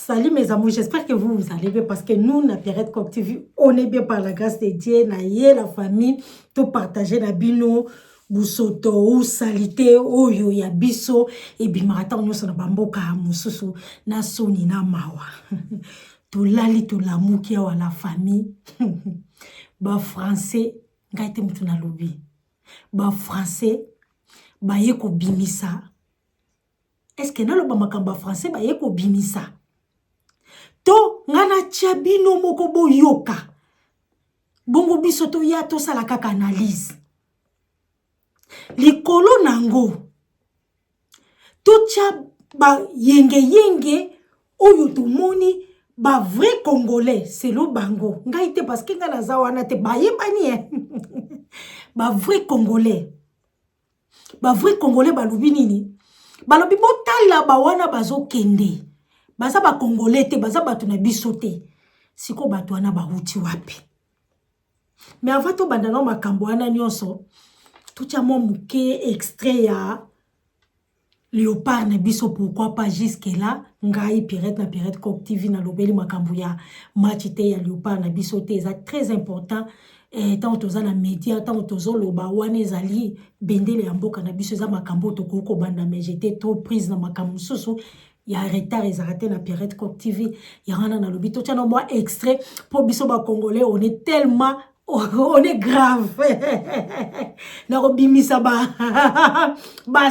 Salut mes amours, j'espère que vous allez bien parce que nous, na Pierrette Coq TV, on est bien par la grâce de Dieu, na yé la famille, tout partager na bino, busoto ou salité, oyo ya biso, et bimarata on yose na bamboka mususu, na soni na mawa. Tout lali tout l'amour qui a la famille, ba français, ngaite mutu na lobi, ba français, ba yeko bimisa. Est-ce que na lo ba makamba français ba yeko bimisa? To ngana chabino moko boyoka. Bongo biso to ya to sala kaka analyse. Likolo nango. To cha ba yenge oyo to moni ba vrai congolais c'est lo bango. Ngaite parce que ngana za wana te ba yebani ba vrai congolais. Ba vrai congolais ba lobi nini? Ba lobi botala ba wana bazo kende. Baza ba congolais te, baza batu na biso te. Siko batu wana ba uti wapi. Mais avant to bandana makambo wana nyonso, tout mo muke extrait ya Léopard na biso pourquoi pas jusque là, ngai Pierrette na Pierrette Coq TV na lobeli makambo ya match te ya Léopard na biso te, c'est très important. Tant toza na média, tant tozo loba wana ezali bendele ya mboka na biso za makambo to koko banda, mais j'étais trop prise na makambo susu. Il y a un retard, ils arrêtent la Pierrette Coq TV. Il y a un lobby. Tout ça, moi, extrait. Pour Bissoba Congolais, on est tellement. On est grave. Narobimi ça ba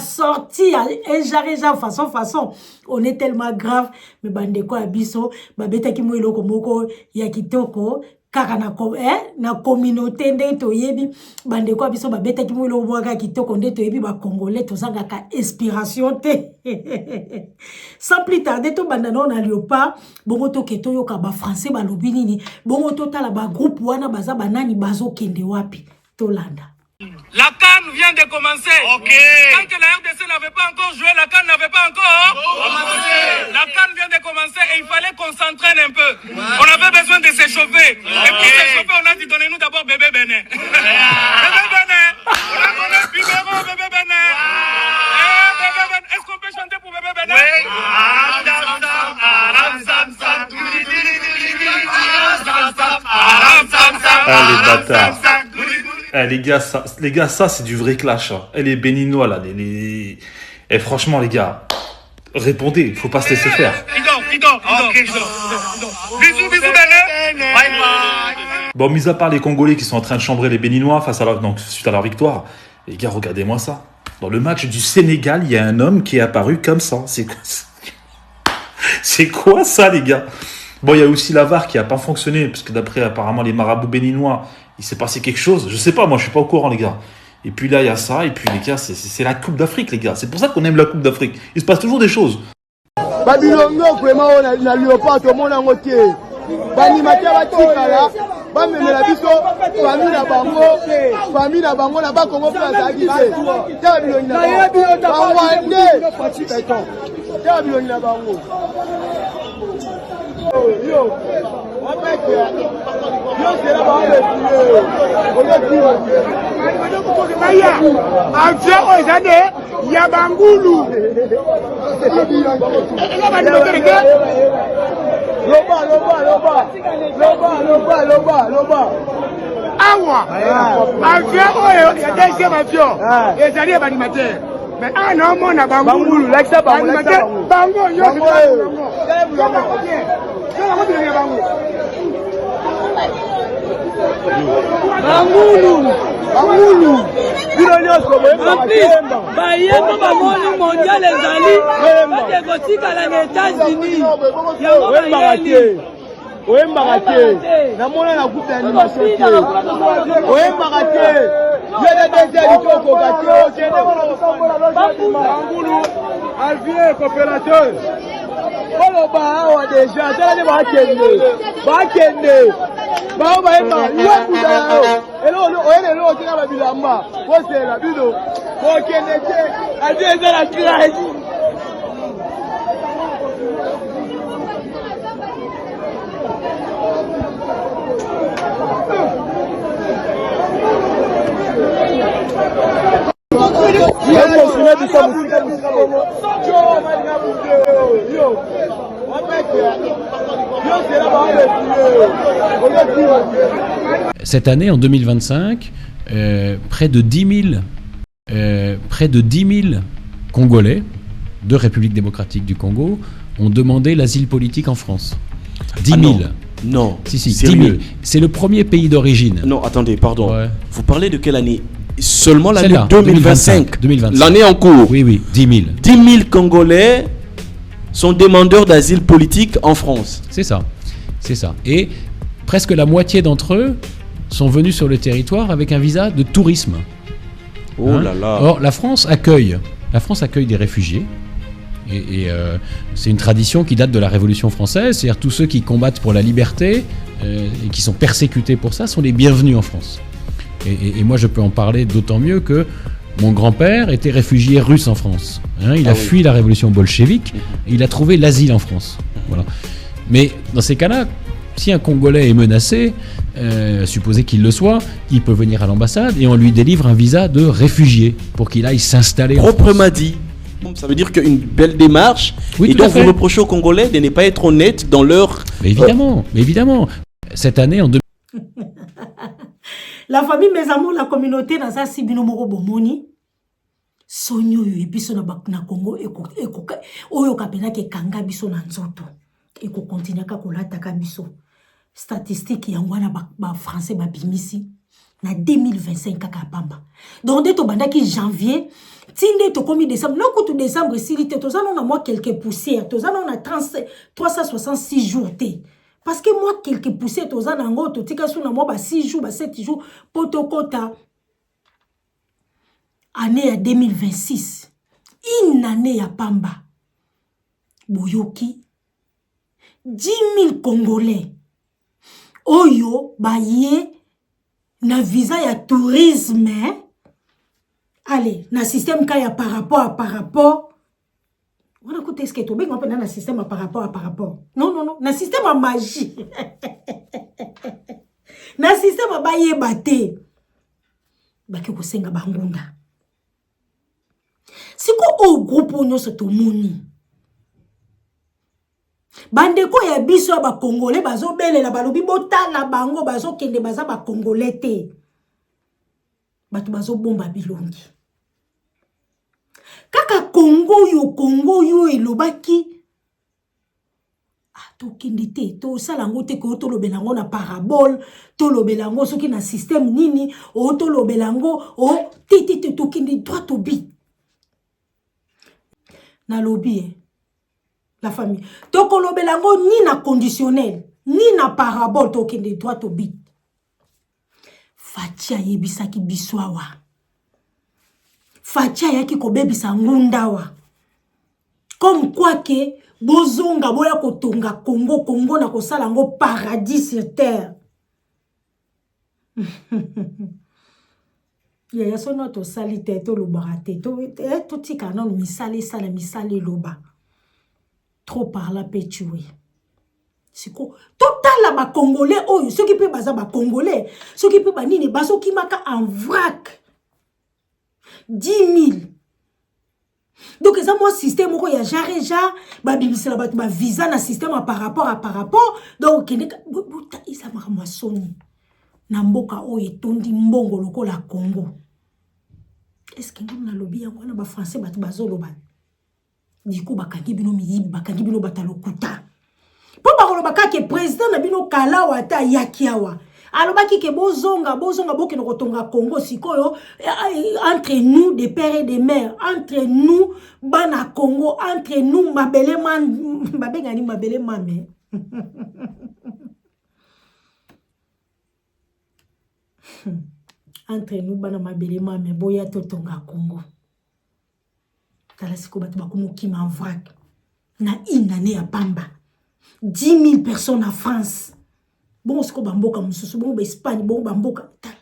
sorti. Et j'arrive façon. On est tellement grave. Mais bande quoi, biso. Ba beta ki mouilo komoko. Ya kitoko. Kaka na communauté nde to yebi bande kwa biso ba beta ki mwilo mwaka kitoko nde to yebi ba congolais to zanga ka inspiration te. Sans plus tarder to banda non na Léopard bongo to keto yo ka ba français ba lobi nini bongo to tala ba groupe wana baza banani bazo kende wapi to landa. La CAN vient de commencer. Okay. Tant que la RDC n'avait pas encore joué, la CAN n'avait pas encore commencé. La CAN vient de commencer et il fallait qu'on s'entraîne un peu. On avait besoin de s'échauffer. Et pour s'échauffer, on a dit donnez-nous d'abord bébé Benet. Bébé Benet. On a donné Bibero, bébé Benet. Bébé Benet. Est-ce qu'on peut chanter pour bébé Benet? Oui. Ah les bâtards. Eh, les gars, ça c'est du vrai clash. Hein. Et les béninois là, Et franchement les gars, répondez, il faut pas se laisser faire. Il dort. Bisous, Benet. Bye bye. Bon, mis à part les Congolais qui sont en train de chambrer les Béninois suite à leur victoire, les gars, regardez-moi ça. Dans le match du Sénégal, il y a un homme qui est apparu comme ça. C'est quoi ça les gars? Bon, il y a aussi la VAR qui a pas fonctionné, parce que d'après apparemment les marabouts béninois, il s'est passé quelque chose. Je sais pas, moi je suis pas au courant les gars. Et puis là il y a ça, et puis les gars, c'est la Coupe d'Afrique les gars. C'est pour ça qu'on aime la Coupe d'Afrique. Il se passe toujours des choses. Babilongo vraiment on a Léopard tout le monde en côté. Banimateur batikala, bamemela biso famille na bango na ba Congo place akise. Ta bilongi na bango. Ta bilongi na bango. Yo. Loba. Awa. Avion, il y a deuxième avion. Et ça y est, animateur. Mais ah non, mon abangulu, l'accès bango, yo. Bangulu. En plus, Bayeko Bamoni mondial ezali, batekotika na États-Unis. Yango bayeli. Oyembaka te. Namona na groupe d'animation te. Oyembaka te. Yele déjà litoko gâté. Bangulu, Alvier coopérateur. Oloba awa déjà, tala bakende. Bao baema, yokuda yo. Elo otina babilamba. Pose la bido. Kokende te. Alvier eza la crash. Cette année, en 2025, près de 10 000 Congolais de République démocratique du Congo ont demandé l'asile politique en France. 10 000. Non. Si, 10 sérieux? 000. C'est le premier pays d'origine. Non, attendez, pardon. Ouais. Vous parlez de quelle année? Seulement l'année Celle-là, 2025. 2025. L'année en cours. Oui, 10 000. 10 000 Congolais sont demandeurs d'asile politique en France. C'est ça. Et presque la moitié d'entre eux sont venus sur le territoire avec un visa de tourisme. Oh là là. Or, la France accueille des réfugiés. Et c'est une tradition qui date de la Révolution française. C'est-à-dire tous ceux qui combattent pour la liberté et qui sont persécutés pour ça sont les bienvenus en France. Et moi, je peux en parler d'autant mieux que mon grand-père était réfugié russe en France. Il a fui la révolution bolchevique et il a trouvé l'asile en France. Voilà. Mais dans ces cas-là, si un Congolais est menacé, supposé qu'il le soit, il peut venir à l'ambassade et on lui délivre un visa de réfugié pour qu'il aille s'installer en France. Proprement dit. Ça veut dire qu'une belle démarche. Oui, et tout à donc fait. vous reprochez aux Congolais de ne pas être honnêtes dans leur... Mais évidemment. Cette année, en La famille, mes amours, la communauté, dans sa sibino moko bomoni, sonyo yo ebiso na Congo, oyo kapena ke kanga biso na nzoto, eko continue ka kolata ka biso. Statistique yangwana ba français ba bimisi na 2025 kaka pamba. Donc dès to bandaki janvier, tinde to komi décembre, na kutu décembre silite to zana na moi quelques poussières, to zana na 366 jours té. Parce que moi, quelques poussées, tous en ango, tout tika sous na moi, 6 jours, 7 jours, potokota. Année à 2026. Une année à Pamba. Boyoki. 10 000 Congolais. Oyo, baye, na visa ya tourisme. Allez, na système kaya par rapport. On a écouté ce que tu as dit, un système par rapport. Non, un système à magie. Un système à baye bate. Baki ko senga bangunda. Si ko o groupe onyo se to moni. Bandeko ya biso ba Congolais bazo belela balobi botala bango bazo kende baza ba Congolais te. Batu bazo bomba bilongi. Kaka Congo yo elobaki to kende te to salango te ko to lobelango na parabole to lobelango soki na système nini o to lobelango o te to kende droit au but na lobby la famille to ko lobelango ni na conditionnel ni na parabole to kende droit au but Fatia yebisaki biswawa Fatia yaki kobebisa ngundawa. Comme quoi que bozonga boya kotonga Congo na kosala ngo paradis sur terre. Ya sono to salite to lobarate to tika non misale loba. Trop par la pétué. Siko total ba Congolais oyo ceux qui peut baza ba Congolais, ceux qui peut ba nini baso ki maka en vrac. 10 000. Donc, ça, moi, système, il y a déjà, bah, visa na système par rapport. Donc, il y a ma soni. Namboka o etondi mbongo loko la Congo. Est-ce que nous na lobby yango na ba français bat bazoloba. Du coup, bakangi bino miyibi, bakangi bino batalokuta. Po ba ka ke président na bino kala wata yakiawa. Alobaki ke bozonga boke no kotonga Congo sikoyo entre nous des pères et des mères, entre nous bana Congo, entre nous mabele man babengani mabele mame. Entre nous bana mabele mame boya totonga Congo. Tala siko batu bakumoki ma vrac. Na inane ya Pamba. 10 000 personnes en France. Bon, c'est comme Bamboka, bon, Espagne, bon, Bamboka, tala.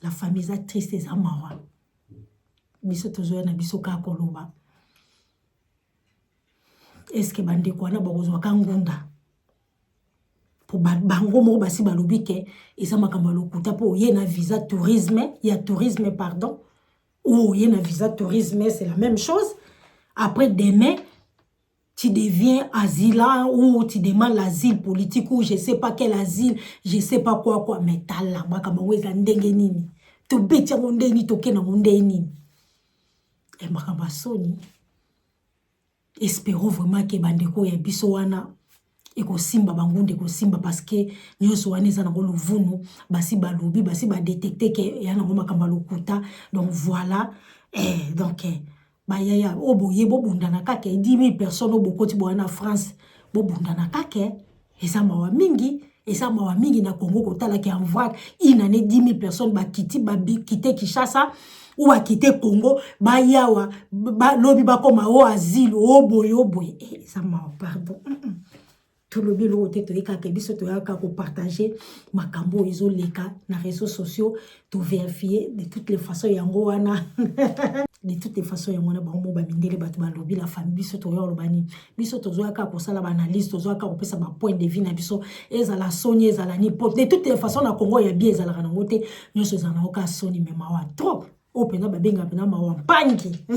La famille est triste, c'est amawa. Biso tozoya na biso ka koloba. Est-ce que bande kwa na bakozwa kangunda? Pour bango mo basi balobi ke eza makambo lokuta po ye na visa tourisme, il y a tourisme pardon. Ou ye na visa tourisme, c'est la même chose. Après demain tu deviens asylant ou tu demandes l'asile politique ou je sais pas quel asile, je sais pas quoi. Mais t'as là, moi, comme on est nini. Tu bêtes à mon déni, tu kena mon déni. Et ma soni. Espérons vraiment que bandeko ya biso wana eko simba bangunde eko simba parce que nyoso wana eza na lovunu basi balobi basi ba détecter que ya na makamba lokuta donc voilà donc bayaya oboye bobundana kake 10 000 personnes obokoti boana France bobundana kake eza mawa mingi na Congo kotala ki envoie une année 10 000 personnes ba quitter Kinshasa ou a quitté Congo ba yawa ba lobi ba koma o asile oboye eza mawa pardon tout le bilo ote to ekaka biso to yaka ko partager makambo ezo leka na réseaux sociaux to vérifier de toutes les façons yango wana de toutes les façons yango na bango ba mindele batu ba lobi la famille biso to yo lobani biso to zo yaka ko sala ba analyse to zo yaka ko pesa ba point de vue na biso ezala soni ezala ni pot de toutes les façons na Congo ya bien ezala na ngote nyoso ezala na oka soni mais mawa trop opena babenga pena mawa mpangi 10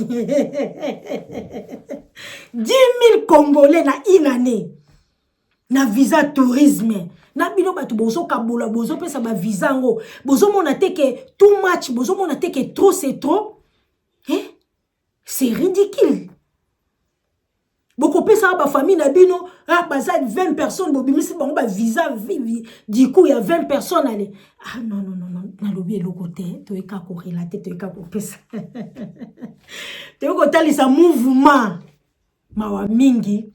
000 Congolais na une année na visa tourisme na bino batu bozo kabola bozo pesa ba visa ngo bozo mona te que too much bozo mona te que trop c'est trop c'est ridicule boko pesa ba famille na bino baza 20 personnes bo bimisi bango ba visa du coup il y a 20 personnes allez non na lobi le côté to eka ko relater to eka ko pesa to ko talisa mouvement mawa mingi.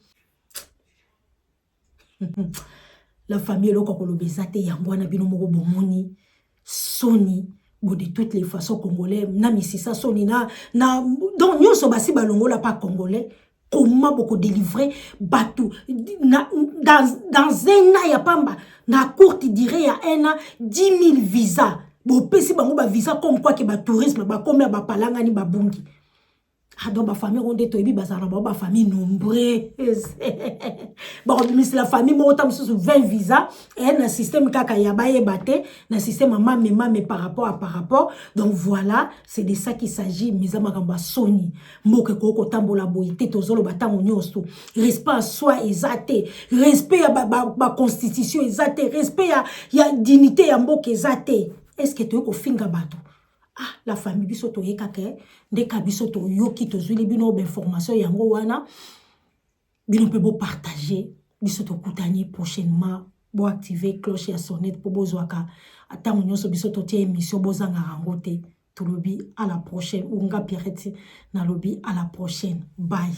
La famille loko kolobezate yangwana bino moko bomoni soni bo de toutes les façons congolais na misisa soni na donc nyoso basi balongola pas congolais comment boko délivrer batu dans un an ya pamba na courte durée ya un an 10 000 visas bo pesi bango ba visa comme quoi que ba tourisme ba comme ba palanga ni ba bungi. Donc, ma famille, on dit que ma famille nombreuse. Bon, c'est la famille, moi, on 20 visas. Et un système un système mais par rapport. Donc, voilà, c'est de ça qu'il s'agit. Mes amis, Sony. Moke koko tambola boité, tozolo batango nyosto. Respect à soi, exaté. Respect à ma constitution, exaté. Respect à dignité, à mboke, exaté. Est-ce que tu es au finga bateau? La famille biso to yekake ndeka biso to yoki to zwili bino be information yango wana bino pe bo partager biso to kutani prochainement bo activer cloche ya sonnette pour bozwaka atango nyoso biso to tie émission bozanga rangote to lobi à la prochaine unga Pierrette na lobi à la prochaine bye.